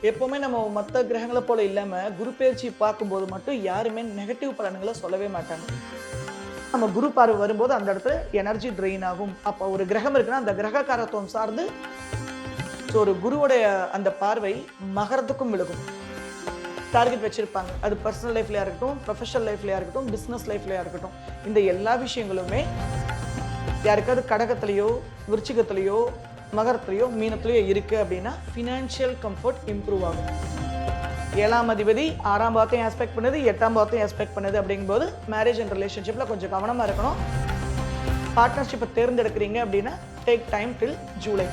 எப்பவுமே நம்ம மத்த கிரகங்கள போல இல்லாம, குரு பெயர்ச்சி பார்க்கும்போது மட்டும் யாருமே நெகட்டிவ் பலன்கள சொல்லவே மாட்டாங்க. நம்ம குரு பார்வை வரும்போது அந்த இடத்துல எனர்ஜி ட்ரெயின் ஆகும். அப்ப ஒரு கிரகம் இருக்குன்னா, அந்த கிரக காரத்துவம் சார்ந்து ஒரு குருவுடைய அந்த பார்வை மகரத்துக்கும் விழுகும். டார்கெட் வச்சிருப்பாங்க. அது பர்சனல் லைஃப்லயா இருக்கட்டும், ப்ரொஃபஷனல் லைஃப்லயா இருக்கட்டும், பிசினஸ் லைஃப்லயா இருக்கட்டும். இந்த எல்லா விஷயங்களுமே யாருக்காவது கடகத்திலயோ, விருச்சிகத்திலயோ, மகரத்திலயோ, மீனத்திலயோ இருக்கு அப்படின்னா, ஃபினான்ஷியல் கம்ஃபர்ட் இம்ப்ரூவ் ஆகும். 7ஆம் அதிபதி 6ஆம் பாவத்தையும் ஆஸ்பெக்ட் பண்ணுது, 8ஆம் பாவத்தையும் ஆஸ்பெக்ட் பண்ணுது அப்படிங்கும்போது மேரேஜ் அண்ட் ரிலேஷன்ஷிப்ல கொஞ்சம் கவனமா இருக்கணும். பார்ட்னர்ஷிப்பை தேர்ந்தெடுக்கிறீங்க அப்படின்னா டேக் டைம் டில் ஜூலை.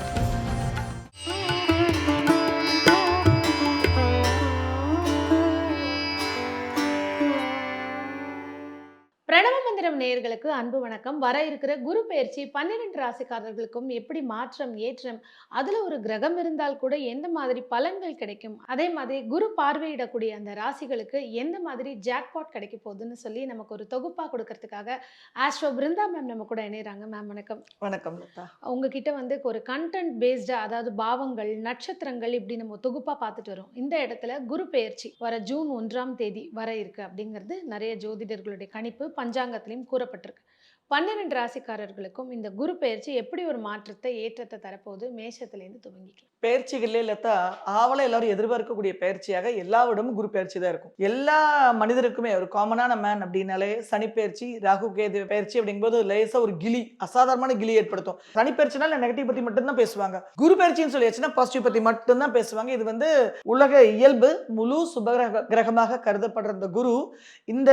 பிரணவ மந்திரம் நேயர்களுக்கு அன்பு வணக்கம். வர இருக்கிற குரு பெயர்ச்சி 12 ராசிக்காரர்களுக்கும் எப்படி மாற்றம், ஏற்றம், அதுல ஒரு கிரகம் இருந்தால் கூட எந்த மாதிரி பலன்கள் கிடைக்கும், அதே மாதிரி குரு பார்வையிடக்கூடிய அந்த ராசிகளுக்கு எந்த மாதிரி ஜாக்பாட் கிடைக்க போகுதுன்னு சொல்லி நமக்கு ஒரு தொகுப்பா கொடுக்கறதுக்காக ஆஸ்ட்ரோ பிருந்தா மேம் நம்ம கூட இணையறாங்க. மேம் வணக்கம். வணக்கம் லதா. உங்ககிட்ட வந்து ஒரு கண்டென்ட் பேஸ்டா, அதாவது பாவங்கள், நட்சத்திரங்கள் இப்படி நம்ம தொகுப்பா பார்த்துட்டு வரோம். இந்த இடத்துல குரு பெயர்ச்சி வர ஜூன் 1ஆம் தேதி வர இருக்கு அப்படிங்கிறது நிறைய ஜோதிடர்களுடைய கணிப்பு, பஞ்சாங்கத்திலையும் கூறப்பட்டிருக்கு. 12 ராசிக்காரர்களுக்கும் இந்த குரு பெயர்ச்சி எப்படி ஒரு மாற்றத்தை, ஏற்றத்தை தரப்போகுது? மேஷத்திலேருந்து துவங்கிக்கலாம். பெயர்ச்சிகளே லதா, ஆவலா எல்லாரும் எதிர்பார்க்கக்கூடிய பெயர்ச்சியாக எல்லாவிடமும் குரு பெயர்ச்சி தான் இருக்கும். எல்லா மனிதருக்குமே ஒரு காமனான மேன் அப்படின்னாலே சனி பெயர்ச்சி, ராகு கேது பெயர்ச்சி அப்படிங்கும்போது லேசா ஒரு கிளி, அசாதாரணமான கிளி ஏற்படுத்தும். சனி பெயர்ச்சினால நெகட்டிவ் பத்தி மட்டும்தான் பேசுவாங்க. குரு பெயர்ச்சின்னு சொல்லியாச்சுன்னா பாசிட்டிவ் பத்தி மட்டும்தான் பேசுவாங்க. இது வந்து உலக இயல்பு. முழு சுபகிரக கிரகமாக கருதப்படுற இந்த குரு இந்த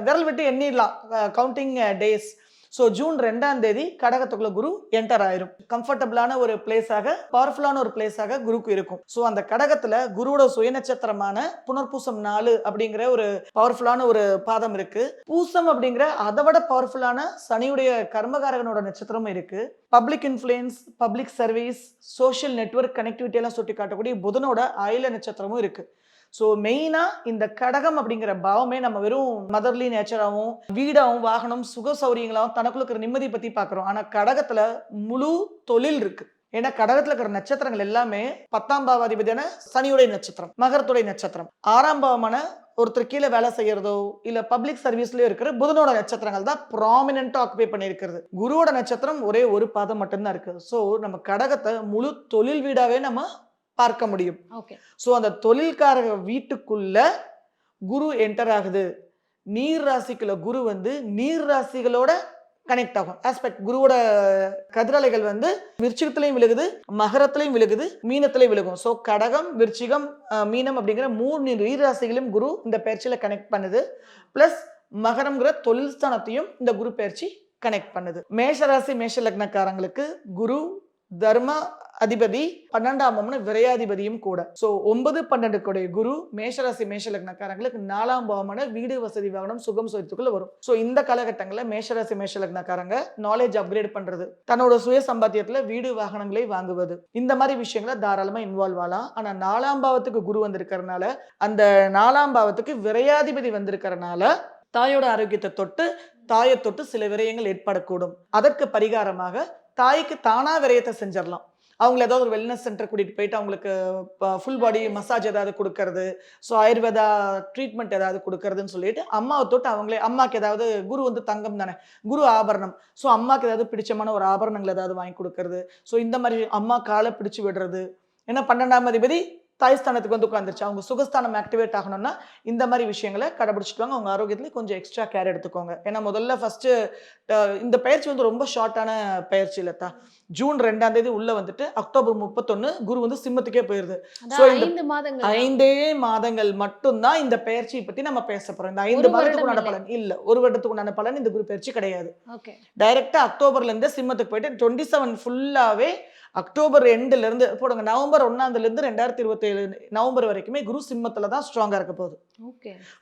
விரல் விட்டு எண்ணிடலாம் கவுண்டிங் டேஸ். ஸோ ஜூன் 2ஆம் தேதி கடகத்துக்குள்ள குரு என்டர் ஆயிரும். கம்ஃபர்டபுளான ஒரு பிளேஸாக, பவர்ஃபுல்லான ஒரு பிளேஸாக குருக்கு இருக்கும். ஸோ அந்த கடகத்துல குருவோட சுய நட்சத்திரமான புனர்பூசம் 4 அப்படிங்கிற ஒரு பவர்ஃபுல்லான ஒரு பாதம் இருக்கு. பூசம் அப்படிங்கிற அதை விட பவர்ஃபுல்லான சனியுடைய கர்மகாரகனோட நட்சத்திரமும் இருக்கு. Public influence, public service, social network connectivity எல்லாம் சுட்டி காட்டக்கூடிய புதனோட ஆயில நட்சத்திரமும் இருக்கு. ஸோ மெயினாக இந்த கடகம் அப்படிங்கிற பாவமே நம்ம வெறும் மதர்லி நேச்சராகவும், வீடாகவும், வாகனம், சுக சௌரியங்களாகவும், தனக்குள்ள இருக்கிற நிம்மதி பற்றி பார்க்குறோம். ஆனால் கடகத்தில் முழு தொழில் இருக்கு. ஏன்னா கடகத்தில் இருக்கிற நட்சத்திரங்கள் எல்லாமே 10ஆம் பாவாதிபதியான சனியுடைய நட்சத்திரம், மகரத்துடைய நட்சத்திரம். 6ஆம் பாவமான ஒருத்தர் கீழே வேலை செய்யறதோ இல்ல பப்ளிக் சர்வீஸ்லயோ இருக்கிற புதனோட நட்சத்திரங்கள் தான் ப்ராமினென்ட்டா ஆக்குபை பண்ணியிருக்கிறது. குருவோட நட்சத்திரம் ஒரே ஒரு பாதம் மட்டும்தான் இருக்கு. ஸோ நம்ம கடகத்தை முழு தொழில் வீடாவே நம்ம பார்க்க முடியும். சோ அந்த தொழில்காரக வீட்டுக்குள்ள குரு என்டர் ஆகுது. நீர் ராசிக்குள்ள குரு வந்து நீர் ராசிகளோட கனெக்ட் ஆகும். ஆஸ்பெக்ட் குருவோட கதிரலைகள் வந்து விருச்சிகத்திலையும் விழுகுது, மகரத்திலையும் விழுகுது, மீனத்திலையும் விழுகும். ஸோ கடகம், விருச்சிகம், மீனம் அப்படிங்கிற 3 நீர் ராசிகளையும் குரு இந்த பயிற்சியில கனெக்ட் பண்ணுது. பிளஸ் மகரம்ங்கிற தொழில் ஸ்தானத்தையும் இந்த குரு பயிற்சி கனெக்ட் பண்ணுது. மேஷராசி மேஷ லக்னக்காரங்களுக்கு குரு தர்ம அதிபதி, 12ஆம் விரையாதிபதியும் கூட. சோ 9, 12 கூடிய குரு மேஷராசி மேஷ லக்னக்காரங்களுக்கு 4ஆம் பாவமான வீடு, வசதி, வாகனம், சுகம் சொத்துக்குள்ள வரும். சோ இந்த காலகட்டங்களில் மேஷராசி மேஷ லக்னக்காரங்க நாலேஜ் அப்கிரேட் பண்றது, தன்னோட சுய சம்பாத்தியத்துல வீடு, வாகனங்களை வாங்குவது, இந்த மாதிரி விஷயங்களை தாராளமா இன்வால்வ் ஆகலாம். ஆனா 4ஆம் பாவத்துக்கு குரு வந்திருக்கிறதுனால, அந்த 4ஆம் பாவத்துக்கு விரையாதிபதி வந்திருக்கிறதுனால தாயோட ஆரோக்கியத்தை தொட்டு, தாயை தொட்டு சில விரயங்கள் ஏற்படக்கூடும். அதற்கு பரிகாரமாக தாய்க்கு தானா விரயத்தை செஞ்சிடலாம். அவங்களை ஏதாவது ஒரு வெல்னஸ் சென்டர் கூட்டிட்டு போயிட்டு அவங்களுக்கு ஃபுல் பாடி மசாஜ் ஏதாவது கொடுக்கறது, ஸோ ஆயுர்வேதா ட்ரீட்மெண்ட் ஏதாவது கொடுக்கறதுன்னு சொல்லிட்டு அம்மாவை தொட்டு அவங்களே, அம்மாவுக்கு ஏதாவது குரு வந்து தங்கம் தானே, குரு ஆபரணம், ஸோ அம்மாவுக்கு ஏதாவது பிடிச்சமான ஒரு ஆபரணங்கள் ஏதாவது வாங்கி கொடுக்கறது, ஸோ இந்த மாதிரி அம்மா காலை பிடிச்சு விடுறது. ஏன்னா 12ஆம் அதிபதி தாய்ஸ்தானத்துக்கு வந்து உட்காந்துருச்சு. அவங்க சுகஸ்தானம் ஆக்டிவேட் ஆகணும்னா இந்த மாதிரி விஷயங்களை கடைபிடிச்சிட்டு வாங்க. அவங்க ஆரோக்கியத்துல கொஞ்சம் எக்ஸ்ட்ரா கேர் எடுத்துக்கோங்க. ஏன்னா முதல்ல ஃபர்ஸ்ட் இந்த பயிற்சி வந்து ரொம்ப ஷார்ட்டான பயிற்சி இல்லத்தா. ஜூன் 2ஆம் தேதி உள்ள வந்துட்டு அக்டோபர் 31 குரு வந்து சிம்மத்துக்கே போயிருது. ஸோ இந்த 5 மாதங்கள் மட்டும்தான் இந்த பயிற்சியை பத்தி நம்ம பேச போறோம். இந்த 5 மாதத்துக்கு உண்டான பலன் இல்ல, ஒரு வருடத்துக்கு உண்டான பலன் இந்த குரு பயிற்சி கிடையாது. டைரக்டா அக்டோபர்ல இருந்து சிம்மத்துக்கு போயிட்டு 27 ஃபுல்லாவே அக்டோபர் 2ல இருந்து போடுங்க, நவம்பர் 1ஆம் இருந்து 2027 நவம்பர் வரைக்குமே குரு சிம்மத்துல தான் ஸ்ட்ராங்கா இருக்க போகுது.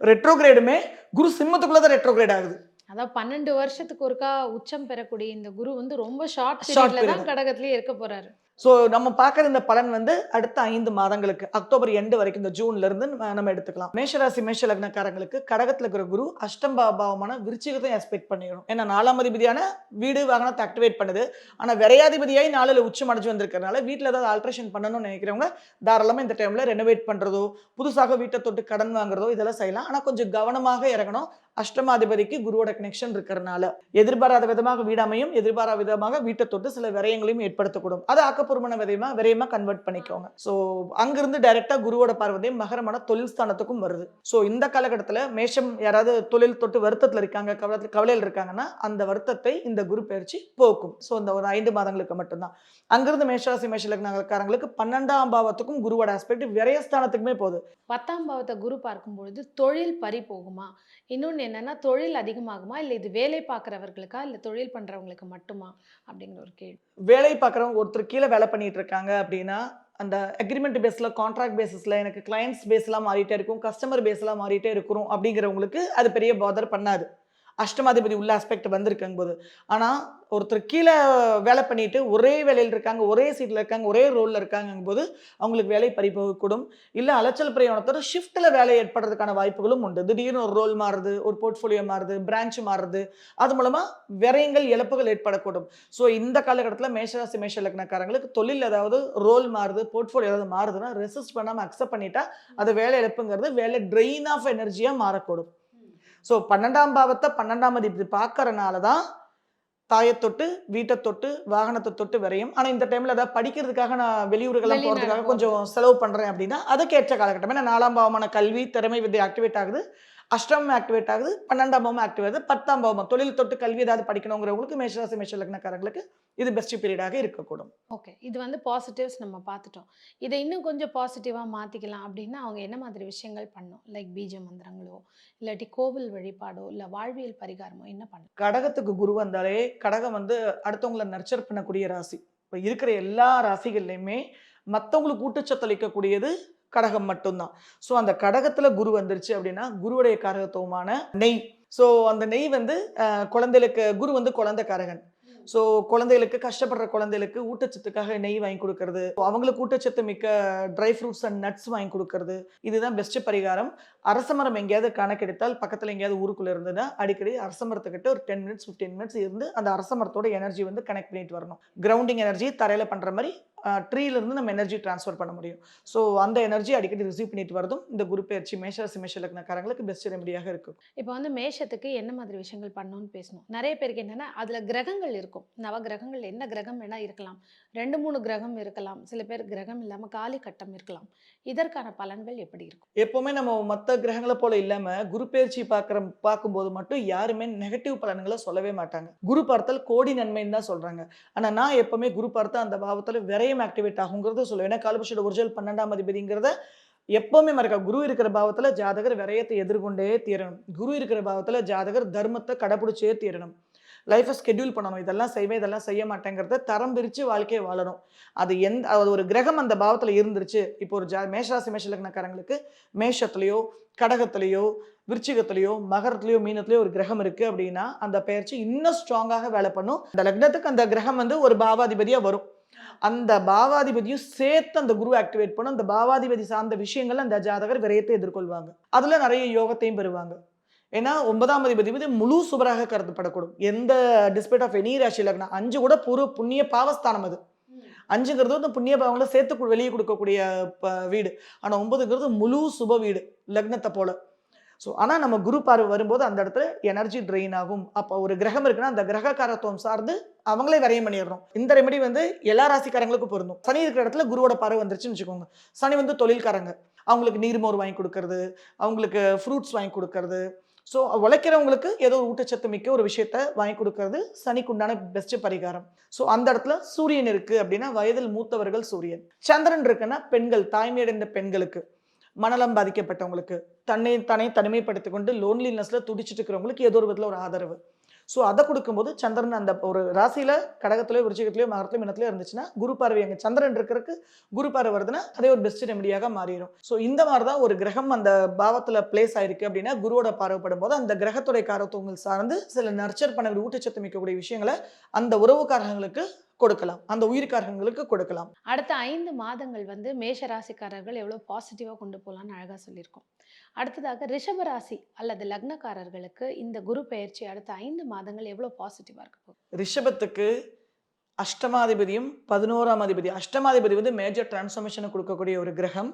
ரெட்ரோகிரேடுமே குரு சிம்மத்துக்குள்ள தான் ரெட்ரோகிரேட் ஆகுது. அதாவது 12 வருஷத்துக்கு ஒருக்கா உச்சம் பெறக்கூடிய இந்த குரு வந்து ரொம்ப ஷார்ட் பீரியட்ல தான் கடகத்திலேயே இருக்க போறாரு. ஸோ நம்ம பார்க்குற இந்த பலன் வந்து அடுத்த 5 மாதங்களுக்கு அக்டோபர் எண்டு வரைக்கும் இந்த ஜூன்ல இருந்து நம்ம எடுத்துக்கலாம். மேஷராசி மேஷ லக்னக்காரங்களுக்கு கடகத்துல இருக்கிற குரு அஷ்டம் பாவமான விருச்சிகத்தை எக்ஸ்பெக்ட் பண்ணிடும். ஏன்னா 4ஆம் அதிபதியான வீடு வாகனத்தை ஆக்டிவேட் பண்ணுது. ஆனால் விரையாதிபதியாய் 4ல் உச்சம் அடைஞ்சு வந்திருக்கிறதுனால வீட்டில் ஏதாவது ஆல்ட்ரேஷன் பண்ணணும்னு நினைக்கிறவங்க தாராளமாக இந்த டைமில் ரெனோவேட் பண்ணுறதோ புதுசாக வீட்டை தொட்டு கடன் வாங்குறதோ இதெல்லாம் செய்யலாம். ஆனால் கொஞ்சம் கவனமாக இறங்கணும். அஷ்டமாதிபதிக்கு குருவோட கனெக்ஷன் இருக்கிறதுனால எதிர்பாராத விதமாக வீடாமையும் எதிர்பாராத விதமாக வீட்டை தொட்டு சில விரயங்களையும் ஏற்படுத்தக்கூடும். அதை ஆக்கப்பூர்வமான விரயமா கன்வெர்ட் பண்ணிக்கோங்க. ஸோ அங்கிருந்து டைரக்டா குருவோட பார்வதையும் மகரமான தொழில் ஸ்தானத்துக்கும் வருது. ஸோ இந்த காலகட்டத்தில் மேஷம் யாராவது தொழில் தொட்டு வருத்தத்தில் இருக்காங்க, கவலையில் இருக்காங்கன்னா அந்த வருத்தத்தை இந்த குரு பயிற்சி போக்கும். ஸோ இந்த ஒரு 5 மாதங்களுக்கு மட்டும்தான். அங்கிருந்து மேஷராசி மேஷ லக்னக்காரங்களுக்கு 12ஆம் பாவத்துக்கும் குருவோட ஆஸ்பெக்ட் விரயஸ்தானத்துக்குமே போகுது. 10ஆம் பாவத்தை குரு பார்க்கும்பொழுது தொழில் பறி போகுமா? இன்னொன்று என்னன்னா தொழில் அதிகமாகுமா? இல்லை இது வேலை பார்க்குறவர்களுக்கா இல்லை தொழில் பண்ணுறவங்களுக்கு மட்டுமா அப்படிங்கிற ஒரு கேள்வி. வேலை பார்க்குறவங்க ஒருத்தர் கீழே வேலை பண்ணிட்டு இருக்காங்க அப்படின்னா அந்த அக்ரிமெண்ட் பேஸில் கான்ட்ராக்ட் பேசிஸில் எனக்கு கிளையன்ட்ஸ் பேஸ்லாம் மாறிட்டே இருக்கும், கஸ்டமர் பேஸ்லாம் மாறிட்டே இருக்கிறோம் அப்படிங்கிறவங்களுக்கு அது பெரிய பாதர் பண்ணாது. அஷ்டமாதிபதி உள்ள ஆஸ்பெக்ட் வந்திருக்கும் போது. ஆனால் ஒருத்தர் கீழே வேலை பண்ணிட்டு ஒரே வேலையில் இருக்காங்க, ஒரே சீட்டில் இருக்காங்க, ஒரே ரோலில் இருக்காங்கும் போது அவங்களுக்கு வேலை பறிபோகக்கூடும். இல்லை அலைச்சல் பிரயாணத்தோட ஷிஃப்ட்டில் வேலை ஏற்படுறதுக்கான வாய்ப்புகளும் உண்டு. திடீர்னு ஒரு ரோல் மாறுது, ஒரு போர்ட்ஃபோலியோ மாறுது, பிரான்ச் மாறுது, அது மூலமாக விரயங்கள் இழப்புகள் ஏற்படக்கூடும். ஸோ இந்த காலகட்டத்தில் மேஷராசி மேஷ லக்னக்காரங்களுக்கு தொழில் ஏதாவது ரோல் மாறுது, போர்ட்ஃபோலியோ ஏதாவது மாறுதுன்னா ரெசிஸ்ட் பண்ணாமல் அக்செப்ட் பண்ணிட்டா அது வேலை இழப்புங்கிறது வேலை ட்ரெயின் ஆஃப் எனர்ஜியாக மாறக்கூடும். ஸோ 12ஆம் பாவத்தை 12ஆம் அதிபதி பார்க்கறனால தான் தாயை தொட்டு வீட்டை தொட்டு வாகனத்தை தொட்டு விரையும். ஆனால் இந்த டைமில் ஏதாவது படிக்கிறதுக்காக நான் வெளியூர்களெல்லாம் போகிறதுக்காக கொஞ்சம் செலவு பண்ணுறேன் அப்படின்னா அதுக்கேற்ற காலகட்டம். ஏன்னா 4ஆம் பாவமான கல்வி திறமை வித்தை ஆக்டிவேட் ஆகுது, அஷ்டமம் ஆக்டிவேட் ஆகுது, 12ஆம் பாவம் ஆக்டிவேட் ஆகுது, 10ஆம் பாவம் தொழில் தொட்டு கல்வி ஏதாவது படிக்கணுங்கிறவங்களுக்கு மேஷராசி மேஷ லக்னக்காரங்களுக்கு இது பெஸ்ட் பீரியடாக இருக்கக்கூடும். ஓகே, இது வந்து பாசிட்டிவ்ஸ் நம்ம பார்த்துட்டோம். இதை இன்னும் கொஞ்சம் பாசிட்டிவாக மாற்றிக்கலாம் அப்படின்னா அவங்க என்ன மாதிரி விஷயங்கள் பண்ணணும்? லைக் பீஜ மந்திரங்களோ இல்லாட்டி கோவில் வழிபாடோ இல்லை வாழ்வியல் பரிகாரமோ என்ன பண்ணணும்? கடகத்துக்கு குரு வந்தாலே கடகம் வந்து அடுத்தவங்களை நர்ச்சர் பண்ணக்கூடிய ராசி. இப்போ இருக்கிற எல்லா ராசிகள்லையுமே மற்றவங்களுக்கு ஊட்டச்சத்து அளிக்கக்கூடியது கடகம் மட்டும்தான். ஸோ அந்த கடகத்துல குரு வந்துருச்சு அப்படின்னா குருவுடைய காரகத்துவமான நெய். ஸோ அந்த நெய் வந்து குழந்தைகளுக்கு குரு வந்து குழந்தை காரகன். ஸோ குழந்தைகளுக்கு கஷ்டப்படுற குழந்தைகளுக்கு ஊட்டச்சத்துக்காக நெய் வாங்கி கொடுக்கறது, அவங்களுக்கு ஊட்டச்சத்து மிக்க ட்ரை ஃப்ரூட்ஸ் அண்ட் நட்ஸ் வாங்கி கொடுக்கறது, இதுதான் பெஸ்ட் பரிகாரம். அரசமரம் எங்கேயாவது கணக்கெடுத்தால் பக்கத்தில் எங்கேயாவது ஊருக்குள்ள இருந்ததுன்னா அடிக்கடி அரசமரத்துக்கிட்ட ஒரு 10 மினிட்ஸ் 15 மினிட்ஸ் இருந்து அந்த அரசமரத்தோட எனர்ஜி வந்து கனெக்ட் பண்ணிட்டு வரணும். கிரவுண்டிங் எனர்ஜி தரையில் பண்ணுற மாதிரி ட்ரீலேருந்து நம்ம எனர்ஜி ட்ரான்ஸ்ஃபர் பண்ண முடியும். ஸோ அந்த எனர்ஜி அடிக்கடி ரிசீவ் பண்ணிட்டு வரதும் இந்த குரு பயிற்சி மேஷராசி மேஷ லக்னக்காரங்களுக்கு பெஸ்ட் ரெமடியாக இருக்கும். இப்போ வந்து மேஷத்துக்கு என்ன மாதிரி விஷயங்கள் பண்ணணும்னு பேசணும். நிறைய பேருக்கு என்னன்னா அதுல கிரகங்கள் இருக்கும். நவ கிரகங்கள் என்ன கிரகம் வேணா இருக்கலாம், 2-3 கிரகம் இருக்கலாம், சில பேர் கிரகம் இல்லாம காலி கட்டம் இருக்கலாம். இதற்கான பலன்கள் எப்படி இருக்கும்? எப்பவுமே நம்ம மற்ற கிரகங்களை போல இல்லாம குரு பயிற்சி பார்க்கும்போது மட்டும் யாருமே நெகட்டிவ் பலன்களை சொல்லவே மாட்டாங்க. குரு பார்த்தல் கோடி நன்மைன்னு தான் சொல்றாங்க. ஆனா நான் எப்பவுமே குரு பார்த்தா அந்த பாவத்துல விரயம் ஆக்டிவேட் ஆகுங்கிறத சொல்லுவேன். ஏன்னா காலபுருஷோட ஒரிஜினல் 12ஆம் அதிபதிங்கிறத எப்பவுமே மறக்க. குரு இருக்கிற பாவத்துல ஜாதகர் விரயத்தை எதிர்கொண்டே தீரணும். குரு இருக்கிற பாவத்துல ஜாதகர் தர்மத்தை கடைபிடிச்சே தீரணும். லைஃப்பை ஸ்கெட்யூல் பண்ணணும். இதெல்லாம் செய்வேன், இதெல்லாம் செய்ய மாட்டேங்கிறத தரம் பிரித்து வாழ்க்கையை வாழணும். அது ஒரு கிரகம் அந்த பாவத்தில் இருந்துருச்சு. இப்போ ஒரு மேஷராசி மேஷ லக்னக்காரங்களுக்கு மேஷத்துலேயோ கடகத்திலேயோ விருச்சிகத்திலேயோ மகரத்துலேயோ மீனத்துலேயோ ஒரு கிரகம் இருக்குது அப்படின்னா அந்த பயிற்சி இன்னும் ஸ்ட்ராங்காக வேலை பண்ணும். அந்த லக்னத்துக்கு அந்த கிரகம் வந்து ஒரு பாவாதிபதியாக வரும். அந்த பாவாதிபதியும் சேர்த்து அந்த குரு ஆக்டிவேட் பண்ணும். அந்த பாவாதிபதி சார்ந்த விஷயங்கள் அந்த ஜாதகர் விரயத்தை எதிர்கொள்வாங்க. அதில் நிறைய யோகத்தையும் பெறுவாங்க. ஏன்னா 9ஆம் அதிபதி முழு சுபராக கருதப்படக்கூடும். எந்த டிஸ்பைட் ஆஃப் எனி ராசி லக்னம் 5 கூட பூர்வ புண்ணிய பாவஸ்தானம். அது 5ங்கிறது வந்து புண்ணிய பாவங்களை சேர்த்து வெளியே கொடுக்கக்கூடிய வீடு. ஆனால் 9ங்கிறது முழு சுப வீடு லக்னத்தை போல. ஸோ ஆனால் நம்ம குரு பார்வை வரும்போது அந்த இடத்துல எனர்ஜி ட்ரெயின் ஆகும். அப்போ ஒரு கிரகம் இருக்குன்னா அந்த கிரக காரத்துவம் சார்ந்து அவங்களே விரயம் பண்ணிடுறோம். இந்த ரெமெடி வந்து எல்லா ராசிக்காரங்களுக்கும் பொருந்தும். சனி இருக்கிற இடத்துல குருவோட பார்வை வந்துருச்சுன்னு வச்சுக்கோங்க. சனி வந்து தொழில்காரங்க, அவங்களுக்கு நீர்மோர் வாங்கி கொடுக்கறது, அவங்களுக்கு ஃப்ரூட்ஸ் வாங்கி கொடுக்கறது. ஸோ உழைக்கிறவங்களுக்கு ஏதோ ஒரு ஊட்டச்சத்து மிக்க ஒரு விஷயத்த வாங்கி கொடுக்கறது சனிக்கு உண்டான பெஸ்ட் பரிகாரம். ஸோ அந்த இடத்துல சூரியன் இருக்கு அப்படின்னா வயதில் மூத்தவர்கள் சூரியன். சந்திரன் இருக்குன்னா பெண்கள், தாய்மையடைந்த பெண்களுக்கு, மனநலம் பாதிக்கப்பட்டவங்களுக்கு, தானே தனிமைப்படுத்திக் கொண்டு லோன்லினஸ்ல துடிச்சிட்டு இருக்கிறவங்களுக்கு ஏதோ ஒரு விதத்தில் ஒரு ஆதரவு. ஸோ அதை கொடுக்கும்போது சந்திரன் அந்த ஒரு ராசியில கடகத்திலேயோ விருச்சிகத்திலேயோ மகரத்திலேயோ மீனத்திலேயோ இருந்துச்சுன்னா குரு பார்வை அங்கே சந்திரன் இருக்கிறதுக்கு குரு பார்வை வருதுன்னா அதே ஒரு பெஸ்ட் ரெமடியாக மாறிடும். ஸோ இந்த மாதிரி தான் ஒரு கிரகம் அந்த பாவத்தில் பிளேஸ் ஆயிருக்கு அப்படின்னா குருவோட பார்வைப்படும் போது அந்த கிரகத்துடைய காரத்துவங்கள் சார்ந்து சில நர்ச்சர் பண்ண ஊட்டச்சத்து மிக்கக்கூடிய விஷயங்களை அந்த உறவுக்காரங்களுக்கு கொடுக்கலாம், அந்த உயிர்காரங்களுக்கு கொடுக்கலாம். அடுத்த 5 மாதங்கள் வந்து மேஷ ராசிக்காரர்கள் எவ்வளோ பாசிட்டிவா கொண்டு போலாம்னு அழகா சொல்லியிருக்கோம். அடுத்ததாக ரிஷப ராசி அல்லது லக்னக்காரர்களுக்கு இந்த குரு பெயர்ச்சி அடுத்த 5 மாதங்கள் எவ்வளோ பாசிட்டிவா இருக்க போகுது? ரிஷபத்துக்கு அஷ்டமாதிபதியும் 11ஆம் அதிபதி. அஷ்டமாதிபதி வந்து மேஜர் டிரான்ஸ்ஃபர்மேஷனை கொடுக்கக்கூடிய ஒரு கிரகம்.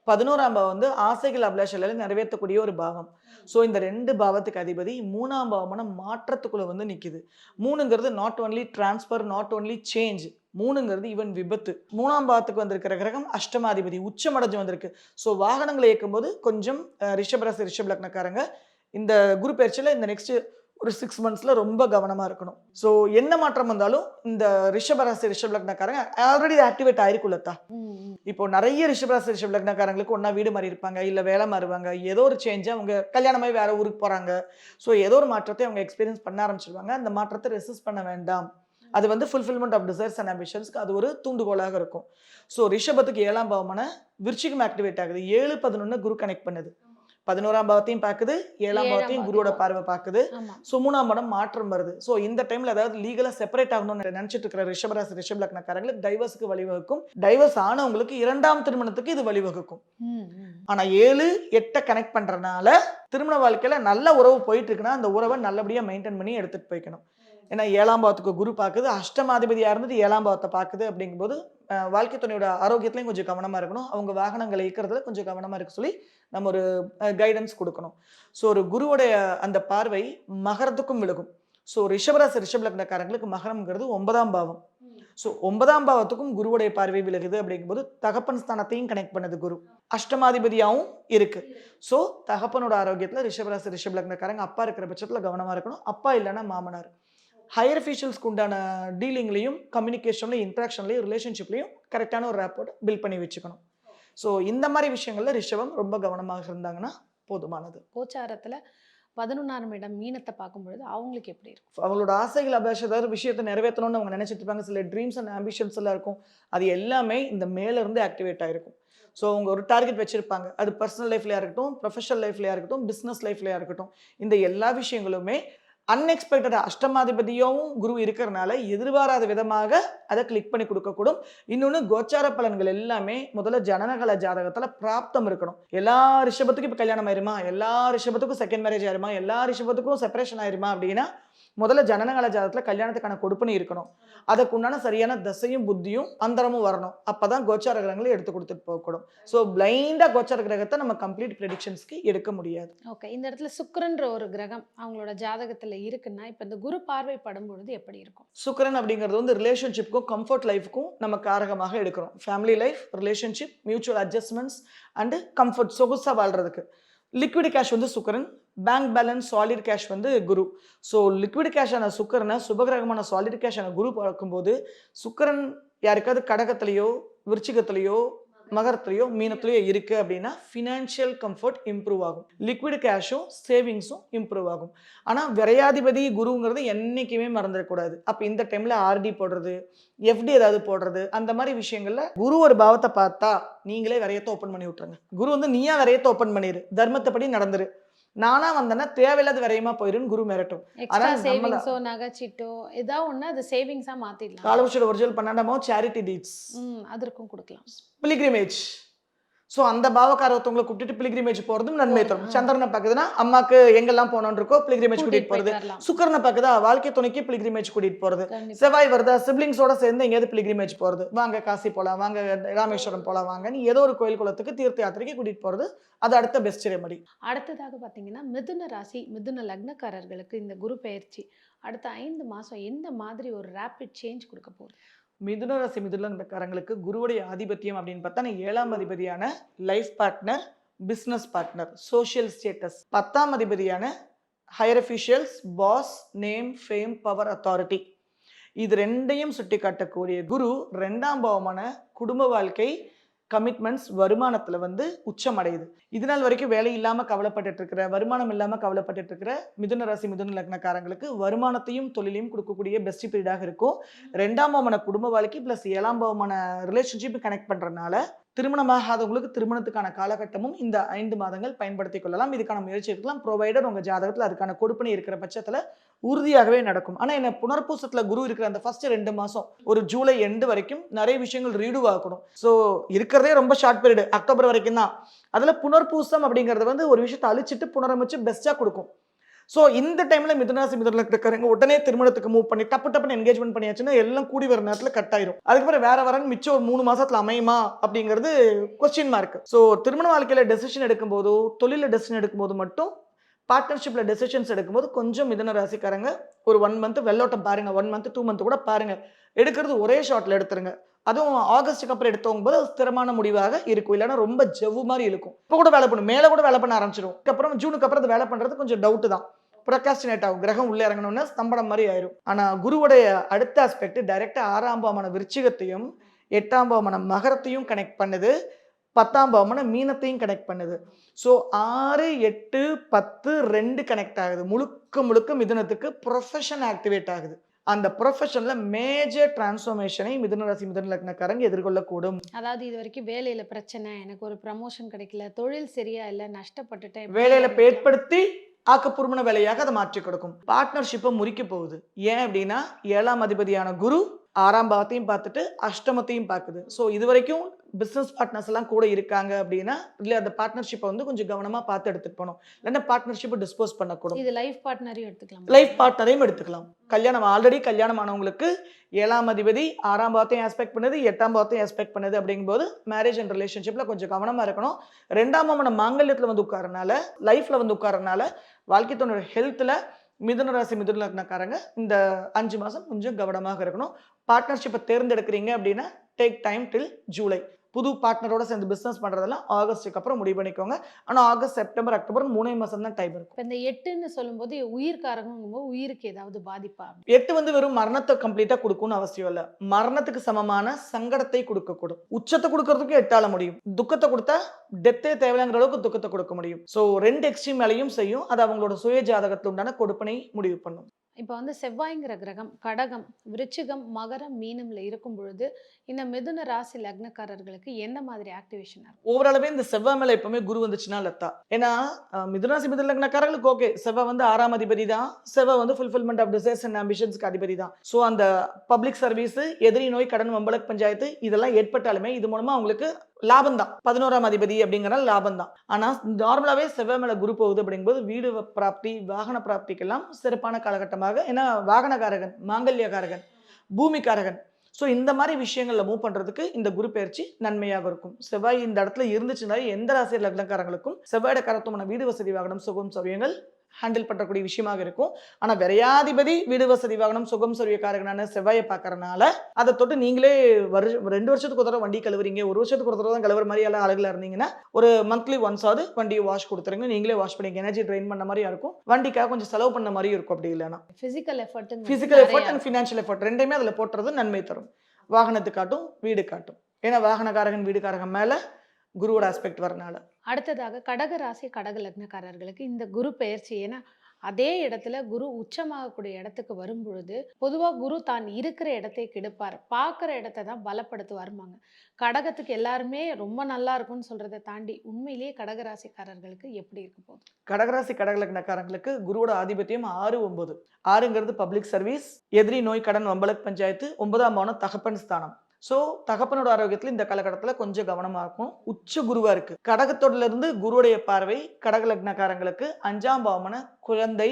11ஆம் பாவம் வந்து ஆசைகள் அபிலாஷைகளை நிறைவேற்றக்கூடிய ஒரு பாவம். ஸோ இந்த 2 பாவத்துக்கு அதிபதி 3ஆம் பாவமான மாற்றத்துக்குள்ள வந்து நிற்குது. 3ங்கிறது not only transfer, not only change. 3ங்கிறது ஈவன் விபத்து. 3ஆம் பாவத்துக்கு வந்திருக்கிற கிரகம் அஷ்டமாதிபதி உச்சமடைஞ்சு வந்திருக்கு. ஸோ வாகனங்களை இயக்கும்போது கொஞ்சம் ரிஷபராசி ரிஷப லக்னக்காரங்க இந்த குரு பயிற்சியில் இந்த நெக்ஸ்ட் ஒரு 6 மந்த்ஸ்ல ரொம்ப கவனமா இருக்கணும். ஸோ என்ன மாற்றம் வந்தாலும் இந்த ரிஷபராசி ரிஷப லக்னக்காரங்க ஆல்ரெடி ஆக்டிவேட் ஆயிருக்குள்ளத்தா. இப்போ நிறைய ரிஷபராசி ரிஷப லக்னக்காரங்களுக்கு ஒன்னா வீடு மாறி இருப்பாங்க, இல்ல வேலை மாறுவாங்க, ஏதோ ஒரு சேஞ்ச், அவங்க கல்யாணமாகி வேற ஊருக்கு போறாங்க. ஸோ ஏதோ ஒரு மாற்றத்தை அவங்க எக்ஸ்பீரியன்ஸ் பண்ண ஆரம்பிச்சிருவாங்க. அந்த மாற்றத்தை ரெசிஸ்ட் பண்ண வேண்டாம். அது வந்து ஃபுல்ஃபில்மெண்ட் ஆஃப் டிசைர்ஸ் அண்ட் ஆம்பிஷன்ஸ்க்கு அது ஒரு தூண்டுகோலாக இருக்கும். ஸோ ரிஷபத்துக்கு 7ஆம் பாவமான விருச்சிகம் ஆக்டிவேட் ஆகுது. 7-11 குரு கனெக்ட் பண்ணுது. 11ஆம் பாவத்தையும் பார்க்குது, 7ஆம் பாவத்தையும் குருவோட பார்வை பார்க்குது. ஸோ 3ஆம் பாவம் மாற்றம் வருது. ஸோ இந்த டைம்ல அதாவது லீகலா செப்பரேட் ஆகணும்னு நினைச்சிட்டு இருக்கிற ரிஷபராசி ரிஷப லக்னக்காரங்களுக்கு டைவர்ஸ்க்கு வழிவகுக்கும். டைவர்ஸ் ஆனவங்களுக்கு 2ஆம் திருமணத்துக்கு இது வழிவகுக்கும். ஆனா 7-8 கனெக்ட் பண்றதுனால திருமண வாழ்க்கையில நல்ல உறவு போயிட்டு இருக்குன்னா அந்த உறவை நல்லபடியா மெயின்டைன் பண்ணி எடுத்துட்டு போய்க்கணும். ஏன்னா 7ஆம் பாவத்துக்கு குரு பார்க்குது, அஷ்டமாதிபதியா இருந்துட்டு 7ஆம் பாவத்தை பார்க்குது. அப்படிங்கும்போது வாழ்க்கை துணையோட ஆரோக்கியத்திலையும் கொஞ்சம் கவனமா இருக்கணும். அவங்க வாகனங்களை இயக்கிறதுல கொஞ்சம் கவனமா இருக்க சொல்லி நம்ம ஒரு கைடன்ஸ் கொடுக்கணும். ஸோ ஒரு குருவுடைய அந்த பார்வை மகரத்துக்கும் விலகும். ஸோ ரிஷபராசி ரிஷப லக்னக்காரங்களுக்கு மகரம்ங்கிறது 9ஆம் பாவம். ஸோ 9ஆம் பாவத்துக்கும் குருவுடைய பார்வை விலகுது. அப்படிங்கும்போது தகப்பன் ஸ்தானத்தையும் கனெக்ட் பண்ணுது குரு. அஷ்டமாதிபதியாகவும் இருக்கு. ஸோ தகப்பனோட ஆரோக்கியத்தில் ரிஷபராசி ரிஷப லக்னக்காரங்க அப்பா இருக்கிற பட்சத்தில் கவனமா இருக்கணும். அப்பா இல்லைன்னா மாமனார். ஹையர் அஃபீஷியல்ஸ்க்கு உண்டான டீலிங்லையும் கம்யூனிகேஷன்லையும் இன்ட்ராக்ஷன்லையும் ரிலேஷன்ஷிப்லையும் கரெக்டான ஒரு ரேப்போர்ட் பில்ட் பண்ணி வச்சுக்கணும். ஸோ இந்த மாதிரி விஷயங்கள்ல ரிஷபம் ரொம்ப கவனமாக இருந்தாங்கன்னா போதுமானது. கோச்சாரத்துல 11ஆம் இடம் மீனத்தை பார்க்கும்பொழுது அவங்களுக்கு எப்படி இருக்கும்? அவங்களோட ஆசைகள் அபிலாஷை ஏதாவது விஷயத்தை நிறைவேற்றணும்னு அவங்க நினைச்சிட்டு இருப்பாங்க. சில ட்ரீம்ஸ் அண்ட் ஆம்பிஷன்ஸ் எல்லாம் இருக்கும். அது எல்லாமே இந்த மேல இருந்து ஆக்டிவேட் ஆயிருக்கும். ஸோ அவங்க ஒரு டார்கெட் வச்சிருப்பாங்க. அது பர்சனல் லைஃப்லயா இருக்கட்டும், ப்ரொஃபஷனல் லைஃப்லயா இருக்கட்டும், பிஸ்னஸ் லைஃப்லயா இருக்கட்டும், இந்த எல்லா விஷயங்களுமே அன்எக்ஸ்பெக்டட் அஷ்டமாதிபதியும் குரு இருக்கிறனால எதிர்பாராத விதமாக அதை கிளிக் பண்ணி கொடுக்கக்கூடும். இன்னொன்று கோச்சார பலன்கள் எல்லாமே முதல்ல ஜனனகால ஜாதகத்தில் பிராப்தம் இருக்கணும். எல்லா ரிஷபத்துக்கும் இப்போ கல்யாணம் ஆயிருமா, எல்லா ரிஷபத்துக்கும் செகண்ட் மேரேஜ் ஆயிருமா, எல்லா ரிஷபத்துக்கும் செப்பரேஷன் ஆயிருமா அப்படின்னா முதல்ல ஜனனகால ஜாதகத்தில் கல்யாணத்துக்கான கொடுப்பனை இருக்கணும். அதுக்குண்டான சரியான தசையும் புத்தியும் அந்தரமும் வரணும். அப்பதான் கோச்சார கிரகங்களை எடுத்து கொடுத்துட்டு போகக்கூடும். ஸோ பிளைண்டா கோச்சார கிரகத்தை நம்ம கம்ப்ளீட் ப்ரெடிக்ஷன்ஸ்க்கு எடுக்க முடியாது. ஓகே, இந்த இடத்துல சுக்கிரன்ற ஒரு கிரகம் அவங்களோட ஜாதகத்துல இருக்குன்னா இப்ப இந்த குரு பார்வை படும் பொழுது எப்படி இருக்கும்? சுக்கிரன் அப்படிங்கிறது வந்து ரிலேஷன்ஷிப்க்கும் கம்ஃபர்ட் லைஃப்க்கும் நம்ம காரகமாக எடுக்கிறோம். Family life, relationship, mutual adjustments and comfort, சொகுசா வாழ்றதுக்கு. லிக்விட் கேஷ் வந்து சுக்கிரன், பேங்க் பேலன்ஸ் சாலிட் கேஷ் வந்து குரு. ஸோ லிக்விட் கேஷான சுக்கிரனை சுபகிரகமான சாலிட் கேஷான குரு பார்க்கும்போது சுக்கிரன் யாருக்காவது கடகத்திலேயோ விருச்சிகத்திலேயோ மகரத்திலேயோ மீனத்திலேயோ இருக்கு அப்படின்னா ஃபினான்ஷியல் கம்ஃபர்ட் இம்ப்ரூவ் ஆகும். லிக்விட் கேஷும் சேவிங்ஸும் இம்ப்ரூவ் ஆகும். ஆனால் விரையாதிபதி குருங்கிறது என்றைக்குமே மறந்துடக்கூடாது. அப்போ இந்த டைம்ல ஆர்டி போடுறது, எஃப்டி ஏதாவது போடுறது, அந்த மாதிரி விஷயங்கள்ல குரு ஒரு பாவத்தை பார்த்தா நீங்களே விரையத்தை ஓப்பன் பண்ணி விட்டுருங்க. குரு வந்து நீயா விரையத்தை ஓப்பன் பண்ணிடு, தர்மத்தைப்படி நடந்துரு. நானா வந்தேன்னா தேவையில்லாத விரையமா போயிருன்னு குரு மிரட்டும். சேவிங்ஸோ நகைச்சிட்டோ ஏதாவது ஒண்ணு அது சேவிங்ஸா மாத்திடலாம். காலபுருஷோட ஒரிஜினல் பண்ணாமோ சேரிட்டி டீட்ஸ் அதற்கும் கொடுக்கலாம். பிலிகிரிமேஜ். ஸோ அந்த பாவக்காரத்தவங்களை கூப்பிட்டு பிலிகிரிமேஜ் போறதும் நன்மை தரும். சந்திரனை பார்க்குதுன்னா அம்மாக்கு எங்கெல்லாம் போனோன்னு இருக்கோ பிலிகிரிமேஜ் கூட்டிட்டு போறது. சுக்கிரனை பார்க்குதா வாழ்க்கை துணைக்கு பிலிகிரிமேஜ் கூட்டிட்டு போறது. செவ்வாய் வருதா சிப்ளிங்ஸோட சேர்ந்து எங்கேயாவது பிலிகிரிமேஜ் போறது. வாங்க காசி போலாம், வாங்க ராமேஸ்வரம் போலாம், வாங்கன்னு ஏதோ ஒரு கோயில் குளத்துக்கு தீர்த்த யாத்திரைக்கு கூட்டிட்டு போறது. அது அடுத்த பெஸ்ட் ரெமடி. அடுத்ததாக பாத்தீங்கன்னா மிதுன ராசி மிதுன லக்னக்காரர்களுக்கு இந்த குரு பெயர்ச்சி அடுத்த 5 மாசம் எந்த மாதிரி ஒரு ரேபிட் சேஞ்ச் கொடுக்க போகுது? மிதுன ராசி மிதுன லக்னக்காரங்களுக்கு குருவுடைய ஆதிபத்தியம் அப்படின்னு பார்த்தா 7ஆம் அதிபதியான life partner, business partner, social status, 10ஆம் அதிபதியான higher officials, boss, name, fame, power, authority, இது ரெண்டையும் சுட்டி காட்டக்கூடிய குரு 2ஆம் பாவமான குடும்ப வாழ்க்கை, கமிட்மெண்ட்ஸ், வருமானத்துல வந்து உச்சம் அடையுது. இது நாள் வரைக்கும் வேலை இல்லாம கவலைப்பட்டு இருக்கிற, வருமானம் இல்லாம கவலைப்பட்டு இருக்கிற மிதுன ராசி மிதுன லக்னக்காரங்களுக்கு வருமானத்தையும் தொழிலையும் கொடுக்கக்கூடிய பெஸ்ட் பீரியடாக இருக்கும். 2ஆம் பாவமான குடும்ப வாழ்க்கை பிளஸ் 7ஆம் பாவமான ரிலேஷன்ஷிப் கனெக்ட் பண்றதுனால திருமணமாகாதவங்களுக்கு திருமணத்துக்கான காலகட்டமும் இந்த 5 மாதங்கள் பயன்படுத்திக் கொள்ளலாம். இதுக்கான முயற்சி எடுக்கலாம். ப்ரொவைடட் உங்க ஜாதகத்துல அதுக்கான கொடுப்பினை இருக்கிற பட்சத்துல உறுதியாகவே நடக்கும். ஆனா என்ன புனர்பூசத்துல குரு இருக்கிற அந்த ஃபர்ஸ்ட் 2 மாசம் ஒரு ஜூலை எண்டு வரைக்கும் நிறைய விஷயங்கள் ரீடு ஆகணும். ஸோ இருக்கிறதே ரொம்ப ஷார்ட் பீரியட் அக்டோபர் வரைக்கும் தான். அதுல புனர்பூசம் அப்படிங்கிறது வந்து ஒரு விஷயத்தை அழிச்சிட்டு புனரமைச்சு பெஸ்டா கொடுக்கும். ஸோ இந்த டைம்ல மிதுனராசி மிதுன லக்னக்காரங்க உடனே திருமணத்துக்கு மூவ் பண்ணி டப்புன்னு என்கேஜ்மெண்ட் பண்ணியாச்சுன்னா எல்லாம் கூடி வர நேரத்துல கட் ஆயிரும். அதுக்கப்புறம் வேற வரன்னு மிச்சம் ஒரு 3 மாசத்துல அமையுமா அப்படிங்கிறது கொஸ்டின் மார்க். ஸோ திருமண வாழ்க்கையில டெசிஷன் எடுக்கும்போதோ தொழில டெசிஷன் எடுக்கும்போது மட்டும் பார்ட்னர்ஷிப்ல டெசிஷன்ஸ் எடுக்கும்போது கொஞ்சம் மிதுன ராசிக்காரங்க ஒரு 1 மந்த் வெள்ளோட்டம் பாருங்க. 1 மந்த் 2 மந்த் கூட பாருங்க. எடுக்கிறது ஒரே ஷாட்ல எடுத்துருங்க. அதுவும் ஆகஸ்டுக்கு அப்புறம் எடுத்தவங்க போது ஸ்திரமான முடிவாக இருக்கும். இல்லைன்னா ரொம்ப ஜவ்வு மாதிரி இருக்கும். இப்போ கூட வேலை பண்ணும், மேலே கூட வேலை பண்ண ஆரம்பிச்சிடும். அதுக்கப்புறம் ஜூனுக்கு அப்புறம் அது வேலை பண்றது கொஞ்சம் டவுட் தான். ப்ரொகாஸ்டினேட் ஆகும். கிரகம் உள்ளே இறங்கணும்னா ஸ்தம்பனம் மாதிரி ஆயிரும். ஆனா குருவுடைய அடுத்த ஆஸ்பெக்ட் டைரக்டா 6ஆம் பாவமான விருச்சிகத்தையும் 8ஆம் பாவமான மகரத்தையும் கனெக்ட் பண்ணுது. 10ஆம் பாவமான மீனத்தையும் கனெக்ட் பண்ணுது. ஸோ 6, 8, 10 2 கனெக்ட் ஆகுது. முழுக்க மிதுனத்துக்கு ப்ரொஃபஷன் ஆக்டிவேட் ஆகுது. அந்த ப்ரொஃபஷன்ல மேஜர் டிரான்ஸ்ஃபர்மேஷனை மிதுன ராசி மிதுன லக்னக்காரங்க எதிர்கொள்ளக்கூடும். அதாவது இது வரைக்கும் வேலையில பிரச்சனை, எனக்கு ஒரு ப்ரமோஷன் கிடைக்கல, தொழில் சரியா இல்ல, நஷ்டப்பட்டுட்டேன், வேலையில இப்படிங்கிற இடத்துல ஏற்படுத்தி ஆக்கப்பூர்வமான வேலையாக அதை மாற்றி கொடுக்கும். பார்ட்னர்ஷிப்பை முறிக்க போகுது. ஏன் அப்படின்னா 7ஆம் அதிபதியான குரு 6ஆம் பாவத்தையும் பார்த்துட்டு அஷ்டமத்தையும் பார்க்குது. ஸோ இது வரைக்கும் பிஸ்னஸ் பார்ட்னர்ஸ் எல்லாம் கூட இருக்காங்க அப்படின்னா இல்லை அந்த பார்ட்னர்ஷிப்பை வந்து கொஞ்சம் கவனமா பார்த்து எடுத்துட்டு போகணும். இல்லைன்னா பார்ட்னர்ஷிப்பை டிஸ்போஸ் பண்ணக்கூடும். இது லைஃப் பார்ட்னரையும் எடுத்துக்கலாம். லைஃப் பார்ட்னரையும் எடுத்துக்கலாம். ஆல்ரெடி கல்யாணம் ஆனவங்களுக்கு 7ஆம் அதிபதி 6ஆம் பாவத்தையும் ஆஸ்பெக்ட் பண்ணுது, 8ஆம் பாவத்தையும் ஆஸ்பெக்ட் பண்ணுது. அப்படிங்கும்போது மேரேஜ் அண்ட் ரிலேஷன்ஷிப்ல கொஞ்சம் கவனமா இருக்கணும். 2ஆம் பாவமான மாங்கல்யத்துல வந்து உட்காரனால, லைஃப்ல வந்து உட்காரனால வாழ்க்கை தன்னோட ஹெல்த்ல மிதுன ராசி மிதுன லக்னக்காரங்க இந்த 5 மாசம் கொஞ்சம் கவனமாக இருக்கணும். பார்ட்னர்ஷிப்பை தேர்ந்தெடுக்கிறீங்க அப்படின்னா டேக் டைம் டில் ஜூலை. புது பார்ட்னரோட சேர்ந்து பிசினஸ் பண்றதெல்லாம் ஆகஸ்டுக்கு அப்புறம் முடிவு பண்ணிக்கோங்க. ஆனா ஆகஸ்ட், செப்டம்பர், அக்டோபர் 3 மாசம் தான் டைம் இருக்கும். இப்ப இந்த 8ன்னு சொல்லும்போது உயிர்காரங்கும்போது உயிருக்கு ஏதாவது பாதிப்பா? 8 வந்து வெறும் மரணத்தை கம்ப்ளீட்டா கொடுக்கும்னு அவசியம் இல்ல. மரணத்துக்கு சமமான சங்கடத்தை கொடுக்கக்கூடும். உச்சத்தை கொடுக்கறதுக்கு 8ஆல முடியும். துக்கத்தை கொடுத்தா டெத்தே தேவையில்லைங்கிற அளவுக்கு துக்கத்தை கொடுக்க முடியும். ஸோ 2 எக்ஸ்ட்ரீம் மேலையும் செய்யும். அது அவங்களோட சுய ஜாதகத்தில் உண்டான கொடுப்பனை முடிவு பண்ணும். இப்போ வந்து செவ்வாய்ங்கிற கிரகம் கடகம், விருச்சிகம், மகரம், மீனம்ல இருக்கும் பொழுது இந்த மிதுன ராசி லக்னக்காரர்களுக்கு எந்த மாதிரி ஆக்டிவேஷன் இருக்கும்? ஓவராலவே இந்த செவ்வாய் மேல எப்பவுமே குரு வந்துச்சுன்னா லத்தா. ஏன்னா மிதுனராசி மிதுன லக்னக்காரர்களுக்கு ஓகே, செவ்வாய் வந்து 6ஆம் அதிபதி தான். செவ்வாய் வந்து ஃபுல்ஃபில்மெண்ட் ஆஃப் டிசைர்ஸ் அண்ட் ஆம்பிஷன்ஸ்க்கு அதிபதி தான். ஸோ அந்த பப்ளிக் சர்வீஸ், எதிரி நோய், கடன், வம்பளக் பஞ்சாயத்து இதெல்லாம் ஏற்பட்டாலுமே இது மூலமா அவங்களுக்கு லாபம் தான். 11ஆம் அதிபதி அப்படிங்கிற லாபம் தான். ஆனா நார்மலாவே செவ்வாய் மேல குரு போகுது அப்படிங்கும்போது வீடு பிராப்தி, வாகன பிராப்திக்கெல்லாம் சிறப்பான காலகட்டமாக. ஏன்னா வாகனகாரகன், மாங்கல்யகாரகன், பூமிகாரகன். ஸோ இந்த மாதிரி விஷயங்கள்ல மூவ் பண்றதுக்கு இந்த குரு பயிற்சி நன்மையாக இருக்கும். செவ்வாய் இந்த இடத்துல இருந்துச்சுன்னா எந்த ராசி லக்னக்காரங்களுக்கும் செவ்வாயோட காரத்துவமான வீடு வசதி, வாகனம், சுகம், சௌரியங்கள் ஹேண்டில் பண்றக்கூடிய விஷயமாக இருக்கும். ஆனா விரையாதிபதி வீடு வசதி, வாகனம், சுகம், சௌரியக்காரகனான செவ்வாயை பார்க்கறதுனால அதை தொட்டு நீங்களே 2 வருஷத்துக்கு ஒரு தடவை வண்டி கழுவுறீங்க, 1 வருஷத்துக்கு ஒரு தடவை தான் கழுவுற மாதிரி எல்லாம் அழகுல இருந்தீங்கன்னா ஒரு மந்த்லி ஒன்ஸ் ஆவது வண்டியை வாஷ் கொடுத்துருங்க. நீங்களே வாஷ் பண்ணிங்க. எனர்ஜி ட்ரெயின் பண்ண மாதிரி இருக்கும். வண்டிக்காக கொஞ்சம் செலவு பண்ண மாதிரி இருக்கும். அப்படி இல்லைன்னா physical effort and financial effort ரெண்டையுமே அதில் போட்டுறது நன்மை தரும். வாகனத்துக்காட்டும் வீடு காட்டும். ஏன்னா வாகனக்காரகன் வீடுக்காரகன் மேல குருவோட ஆஸ்பெக்ட் வரனால. அடுத்ததாக கடக ராசி கடக லக்னக்காரர்களுக்கு இந்த குரு பெயர்ச்சி, ஏன்னா அதே இடத்துல குரு உச்சமாகக்கூடிய இடத்துக்கு வரும் பொழுது பொதுவா குரு தான் இருக்கிற இடத்தை கெடுப்பார், பார்க்குற இடத்தை தான் பலப்படுத்துவாருமாங்க. கடகத்துக்கு எல்லாருமே ரொம்ப நல்லா இருக்கும்னு சொல்றதை தாண்டி உண்மையிலேயே கடகராசிக்காரர்களுக்கு எப்படி இருக்க போகுது? கடகராசி கடக லக்னக்காரங்களுக்கு குருவோட ஆதிபத்தியம் 6, 9. 6ங்கிறது பப்ளிக் சர்வீஸ், எதிரி நோய், கடன், வம்பளக் பஞ்சாயத்து. 9ஆம் பாவம் தகப்பன் ஸ்தானம். ஸோ தகப்பனோட ஆரோக்கியத்தில் இந்த காலகட்டத்தில் கொஞ்சம் கவனமா இருக்கும். உச்ச குருவா இருக்கு. கடகத்தோடல இருந்து குருவுடைய பார்வை கடக லக்னக்காரங்களுக்கு 5ஆம் பாவமான குழந்தை,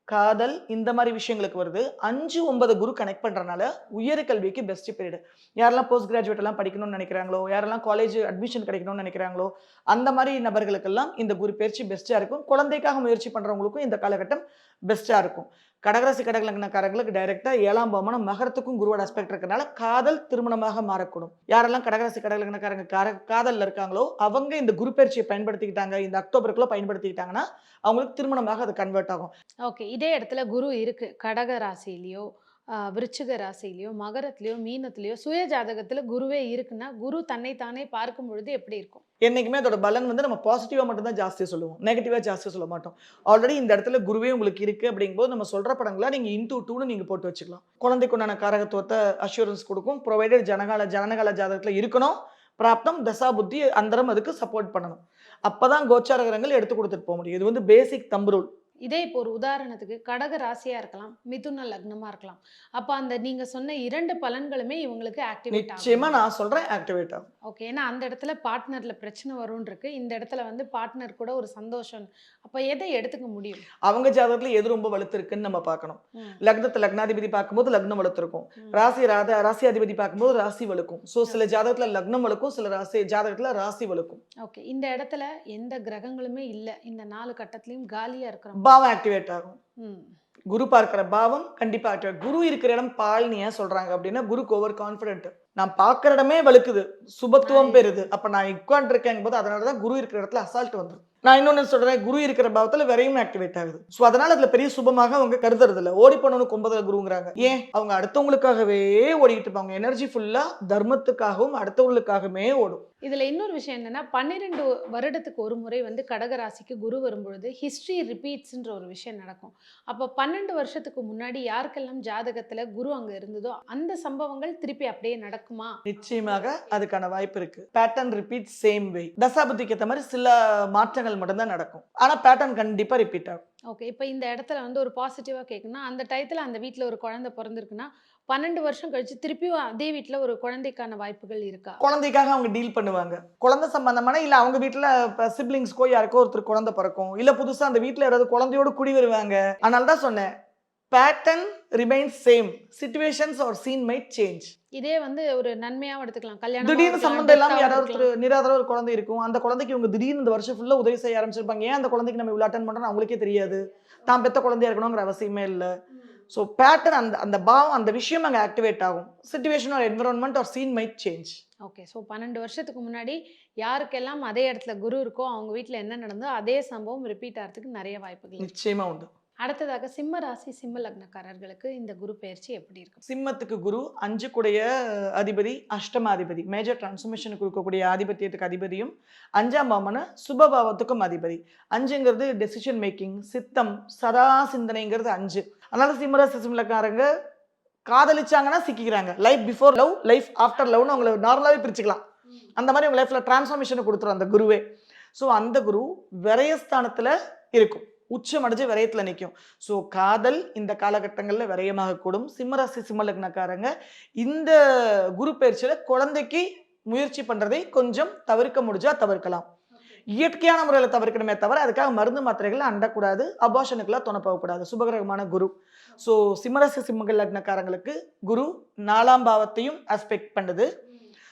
காதல் இந்த மாதிரி விஷயங்களுக்கு வருது. 5, 9 குரு கனெக்ட் பண்றதுனால உயர் கல்விக்கு பெஸ்ட் பீரியட். யாரெல்லாம் போஸ்ட் கிராஜுவேட் எல்லாம் படிக்கணும்னு நினைக்கிறாங்களோ, யாரெல்லாம் காலேஜ் அட்மிஷன் கிடைக்கணும்னு நினைக்கிறாங்களோ அந்த மாதிரி நபர்களுக்கெல்லாம் இந்த குரு பயிற்சி பெஸ்டா இருக்கும். குழந்தைக்காக முயற்சி பண்றவங்களுக்கும் இந்த காலகட்டம் பெஸ்டா இருக்கும். கடகராசி கடக லக்னக்காரங்களுக்கு டைரக்டா 7ஆம் பாவமான மகரத்துக்கும் குருவோட ஆஸ்பெக்ட் இருக்கனால காதல் திருமணமாக மாறக்கூடும். யாரெல்லாம் கடகராசி கடக லக்னக்காரங்க காதல்ல இருக்காங்களோ அவங்க இந்த குரு பயிற்சியை பயன்படுத்திக்கிட்டாங்க, இந்த அக்டோபருக்குள்ள பயன்படுத்திக்கிட்டாங்கன்னா அவங்களுக்கு திருமணமாக அது கன்வெர்ட் ஆகும். ஓகே, இதே இடத்துல குரு இருக்கு கடக ராசியிலையோ விருச்சிக ராசியிலையோ மகரத்திலையோ மீனத்திலையோ சுய ஜாதகத்துல குருவே இருக்குன்னா குரு தன்னை தானே பார்க்கும் பொழுது எப்படி இருக்கும்? என்னைக்குமே அதோட பலன் வந்து நம்ம பாசிட்டிவா மட்டும் தான் ஜாஸ்தியா சொல்லுவோம், நெகட்டிவா ஜாஸ்தியா சொல்ல மாட்டோம். ஆல்ரெடி இந்த இடத்துல குருவே உங்களுக்கு இருக்கு அப்படிங்கும்போது நம்ம சொல்ற படங்களா நீங்க இன்டூ 2ன்னு நீங்க போட்டு வச்சுக்கலாம். குழந்தைக்கு உண்டான காரகத்துவத்தை அஷூரன்ஸ் கொடுக்கும். ப்ரொவைடட் ஜனகால ஜாதகத்துல இருக்கணும். பிராப்தம், தசா புத்தி, அந்தரம் அதுக்கு சப்போர்ட் பண்ணணும். அப்பதான் கோச்சார கிரகங்கள் எடுத்து கொடுத்துட்டு போக முடியும். இது வந்து பேசிக் தம்பு ரூல். இதே இப்போ ஒரு உதாரணத்துக்கு கடக ராசியா இருக்கலாம், மிதுன லக்னமா இருக்கலாம். அப்ப அந்த நீங்க சொன்ன 2 பலன்களுமே இவங்களுக்கு ஆக்டிவேட் நிச்சயமா ஆகும். நான் சொல்றேன் ஆக்டிவேட் ஆகும். ஓகே. ஏன்னா அந்த இடத்துல பார்ட்னர்ல பிரச்சனை வரும்னு இருக்கு. இந்த இடத்துல வந்து பார்ட்னர் கூட ஒரு சந்தோஷம். அப்ப எதை எடுத்துக்க முடியும்? அவங்க ஜாதகத்துல எது ரொம்ப வலுத்திருக்குன்னு நம்ம பார்க்கணும். ம். லக்னத்தை லக்னாதிபதி பார்க்கும்போது லக்னம் வலுத்திருக்கும். ம். ராசியாதிபதி பார்க்கும்போது ராசி வலுக்கும். ஸோ சில ஜாதகத்துல லக்னம் வலுக்கும், சில ஜாதகத்துல ராசி வலுக்கும். ஓகே. இந்த இடத்துல எந்த கிரகங்களுமே இல்ல. இந்த 4 கட்டத்திலயும் காலியா இருக்கிற பாவம் ஆக்டிவேட் ஆகும். ம். குரு பார்க்கிற பாவம் கண்டிப்பா ஆக்டிவேட். குரு இருக்கிற இடம் பால்னு ஏன் சொல்றாங்க அப்படின்னா, குருக்கு ஓவர் கான்பிடென்ட். நான் பார்க்குற இடமே வலுக்குது, சுபத்துவம் பெறுது. அப்ப நான் உட்கார்ந்து இருக்கேன் போது அதனாலதான் குரு இருக்கிற இடத்துல அசால்ட் வந்துடும். நான் இன்னொன்னு சொல்றேன், குரு இருக்கிற பாவத்துல விரையும் ஆக்டிவேட் ஆகுது. ஸோ அதனால அதுல பெரிய சுபமாக அவங்க கருதுறது இல்ல. ஓடி பண்ணணும் 9 குருங்கிறாங்க. ஏன்? அவங்க அடுத்தவங்களுக்காகவே ஓடிக்கிட்டு இருப்பாங்க. எனர்ஜி ஃபுல்லா தர்மத்துக்காகவும் அடுத்தவங்களுக்காகவே ஓடும். இதுல இன்னொரு விஷயம் என்னன்னா 12 வருடத்துக்கு ஒரு முறை வந்து கடக ராசிக்கு குரு வரும்பொழுது ஹிஸ்டரி ரிப்பீட்ஸ்ன்ற ஒரு விஷயம் நடக்கும். அப்போ 12 வருஷத்துக்கு முன்னாடி யாருக்கெல்லாம் ஜாதகத்துல குரு அங்க இருந்ததோ அந்த சம்பவங்கள் திருப்பி அப்படியே நடக்குமா? நிச்சயமாக அதுக்கான வாய்ப்பு இருக்கு. Pattern repeat same way. தசாபுத்திக்கு ஏற்ற மாதிரி சில மாற்றங்கள் மட்டும்தான் நடக்கும். ஆனா பேட்டர்ன் கண்டிப்பா ரிப்பீட் ஆகும். ஓகே. இப்போ இந்த இடத்துல வந்து ஒரு பாசிட்டிவா கேட்கணும்னா அந்த டயத்துல அந்த வீட்ல ஒரு குழந்தை பிறந்திருக்குன்னா 12 வருஷம் கழிச்சு திருப்பியும் அதே வீட்ல ஒரு குழந்தைக்கான வாய்ப்புகள் இருக்கா? குழந்தைக்காக அவங்க டீல் பண்ணுவாங்க. குழந்தை சம்பந்தமான இல்ல அவங்க வீட்டுல சிப்லிங்ஸ்க்கோ யாருக்கோ ஒருத்தர் குழந்தை பிறக்கும். இல்ல புதுசா அந்த வீட்டுல யாராவது குழந்தையோட குடி வருவாங்க. அதனால தான் சொன்னேன், pattern remains same. Situations R scene might change. இதே வந்து ஒரு நன்மையாவும் எடுத்துக்கலாம். கல்யாணம் திடீர்னு சம்பந்தம் இல்லாம யாராவது ஒரு நிராதரவு ஒரு குழந்தை இருக்கும். அந்த குழந்தைக்கு இவங்க திடீர்னு இந்த வருஷம் ஃபுல்லா உதவி செய்ய ஆரம்பிச்சிருப்பாங்க. ஏன் அந்த குழந்தைக்கு நம்ம இவ்வளவு அட்டன் பண்றோம்னு அவங்களுக்கே தெரியாது. தான் பெத்த குழந்தையா இருக்கணுங்கிற அவசியமே இல்ல. ஸோ பேட்டர்ன் அந்த அந்த பாவம் அந்த விஷயம் அங்கே ஆக்டிவேட் ஆகும். Situation or environment or scene might change. Okay. So 12 வருஷத்துக்கு முன்னாடி யாருக்கெல்லாம் அதே இடத்துல குரு இருக்கோ அவங்க வீட்டில் என்ன நடந்தோ அதே சம்பவம் ரிப்பீட் ஆகிறதுக்கு நிறைய வாய்ப்புகள் இருக்கு. நிச்சயமா உண்டு. அடுத்ததாக சிம்ம ராசி சிம்ம லக்னக்காரர்களுக்கு இந்த குரு பெயர்ச்சி எப்படி இருக்கும்? சிம்மத்துக்கு குரு 5 கூடைய அதிபதி, அஷ்டமாதிபதி, மேஜர் டிரான்ஸ்ஃபர்மேஷனுக்கு கொடுக்கக்கூடிய ஆதிபத்தியத்துக்கு அதிபதியும் 5ஆம் பாவமான சுபபாவத்துக்கும் அதிபதி. 5ங்கிறது டெசிஷன் மேக்கிங், சித்தம், சதா சிந்தனைங்கிறது 5. அதனால சிம்மராசி சிம்மலக்காரங்க காதலிச்சாங்கன்னா சிக்கிக்கிறாங்க. Life before love, life after லவ்னு அவங்களை நார்மலாகவே பிரிச்சுக்கலாம். அந்த மாதிரி உங்க லைஃப்ல டிரான்ஸ்ஃபர்மேஷனை கொடுத்துரும் அந்த குருவே. ஸோ அந்த குரு விரயஸ்தானத்துல இருக்கும். உச்சம் அடைஞ்சு விரயத்துல நிற்கும். ஸோ காதல் இந்த காலகட்டங்களில் விரயமாக கூடும். சிம்மராசி சிம்மலக்னக்காரங்க இந்த குரு பயிற்சியில குழந்தைக்கு முயற்சி பண்றதை கொஞ்சம் தவிர்க்க முடிஞ்சா தவிர்க்கலாம். இயற்கையான முறையில் தவிர்க்கணுமே தவிர அதுக்காக மருந்து மாத்திரைகளை அண்டக்கூடாது, அபாஷனுக்கெல்லாம் துணை போகக்கூடாது. சுபகிரகமான குரு. ஸோ சிம்மராசி சிம்ம லக்னக்காரங்களுக்கு குரு 4ஆம் பாவத்தையும் ஆஸ்பெக்ட் பண்ணுது.